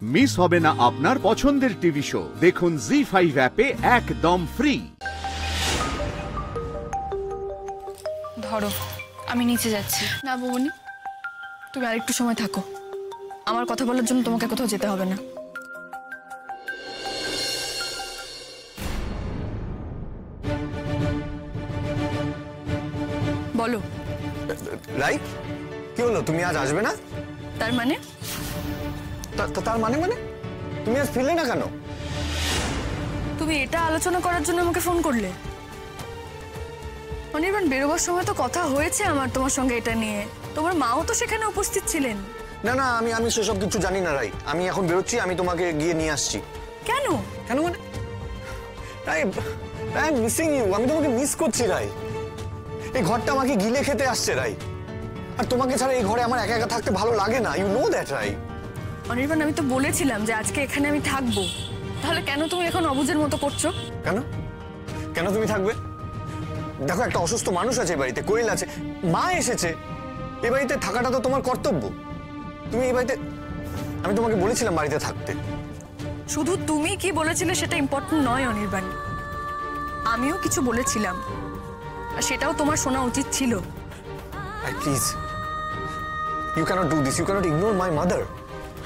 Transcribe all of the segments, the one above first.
Miss হবে না আপনার পছন্দের টিভি শো। দেখুন জি5 অ্যাপে একদম ফ্রি। ধরো, আমি নিচে যাচ্ছি। না বৌনি, তুমি আরেকটু সময় থাকো। আমার কথা বলার জন্য তোমাকে কোথাও যেতে হবে না। বলো রাই, কি হলো? তুমি আজ আসবে না? তার মানে? তার মানে মানে তুমি আজ ফিরলে না কেন? তুমি এটা আলোচনা করার জন্য আমাকে ফোন করলে? অনির্বাণ, বেরোবার সময় তো কথা হয়েছে আমার তোমার সঙ্গে এটা নিয়ে। তোমার মাও তো সেখানে উপস্থিত ছিলেন। না না, আমি সেসব কিছু জানি না রাই। আমি এখন বেরোচ্ছি, আমি তোমাকে গিয়ে নিয়ে আসছি। কেন? কেন মানে? রাই, আই এম মিসিং ইউ। আমি তোমাকে মিস করছি রাই। এই ঘরটা আমাকে গিলে খেতে আসছে রাই। আর তোমাকে ছাড়া এই ঘরে আমার একা একা থাকতে ভালো লাগে না। ইউ নো দ্যাট রাই। অনির্বাণ, আমি তো বলেছিলাম যে আজকে এখানে আমি থাকবো। তাহলে কেন তুমি এখন অবুঝের মতো করছো? কেন কেন তুমি থাকবে? দেখো, একটা অসুস্থ মানুষ আছে এই বাড়িতে, কোয়েল আছে, মা এসেছে। এই বাড়িতে থাকাটা তো তোমার কর্তব্য। তুমি এই বাড়িতে, আমি তোমাকে বলেছিলাম বাড়িতে থাকতে। শুধু তুমি কি বলেছিলে সেটা ইম্পর্টেন্ট নয় অনির্বাণ, আমিও কিছু বলেছিলাম আর সেটাও তোমার শোনা উচিত ছিল। Please, you cannot do this. You cannot ignore my mother.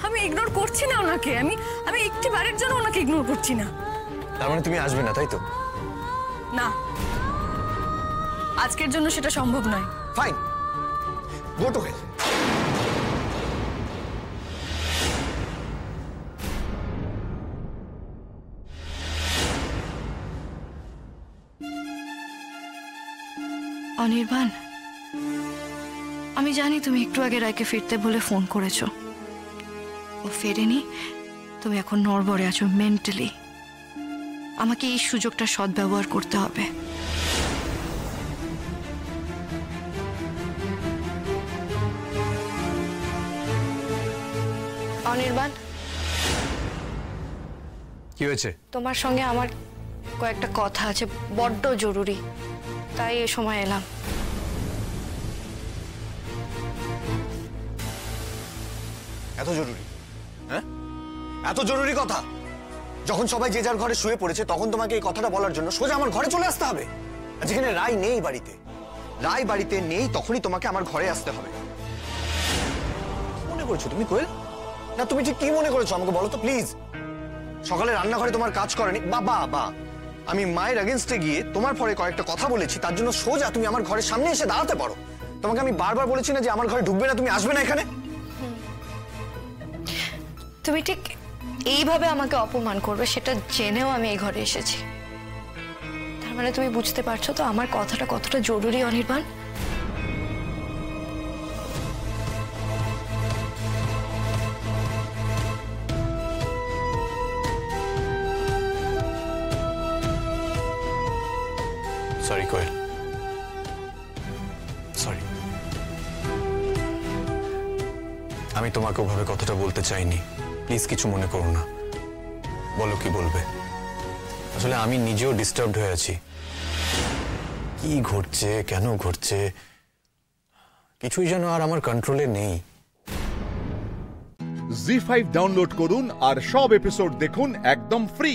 আমি ইগনোর করছি না ওনাকে। আমি একটি বারের জন্য ওনাকে ইগনোর করছি না। তার মানে তুমি আসবে না, তাই তো? না, আজকের জন্য সেটা সম্ভব নয়। Fine, go to hell. Anirban, আমি জানি তুমি একটু আগে রায়কে ফিরতে বলে ফোন করেছো। ও ফেরেনি, তুমি এখন নড়বড়ে আছো মেন্টালি। আমাকে এই সুযোগটা সদ্ব্যবহার করতে হবে। অনির্বাণ, কি হয়েছে? তোমার সঙ্গে আমার কয়েকটা কথা আছে, বড্ড জরুরি, তাই এ সময় এলাম। এত জরুরি? হ্যাঁ, এত জরুরি কথা? যখন সবাই যে যার ঘরে শুয়ে পড়েছে তখন তোমাকে এই কথাটা বলার জন্য সোজা আমার ঘরে চলে আসতে হবে? যেখানে রাই নেই বাড়িতে, রাই বাড়িতে নেই, তখনই তোমাকে আমার ঘরে আসতে হবে। মনে করছো তুমি কোয়েল? না, তুমি ঠিক কি মনে করেছো আমাকে বলো তো প্লিজ। সকালে রান্নাঘরে তোমার কাজ করেনি বা আমি মায়ের এগেনস্টে গিয়ে তোমার পরে কয়েকটা কথা বলেছি, তার জন্য সোজা তুমি আমার ঘরের সামনে এসে দাঁড়াতে পারো? তোমাকে আমি বারবার বলেছি না যে আমার ঘরে ঢুকবে না, তুমি আসবে না এখানে? তুমি ঠিক এইভাবে আমাকে অপমান করবে সেটা জেনেও আমি এই ঘরে এসেছি। তার মানে তুমি বুঝতে পারছো তো আমার কথাটা কতটা জরুরি অনির্বাণ? সরি কোয়েল, সরি। আমি তোমাকে ওভাবে কথাটা বলতে চাইনি, প্লিজ কিছু মনে করো না। বলো কি বলবে। আসলে আমি নিজেও ডিস্টার্বড হয়ে আছি। কি ঘটছে, কেন ঘটছে, কিছুই যেন আর আমার কন্ট্রোলে নেই। জি5 ডাউনলোড করুন আর সব এপিসোড দেখুন একদম ফ্রি।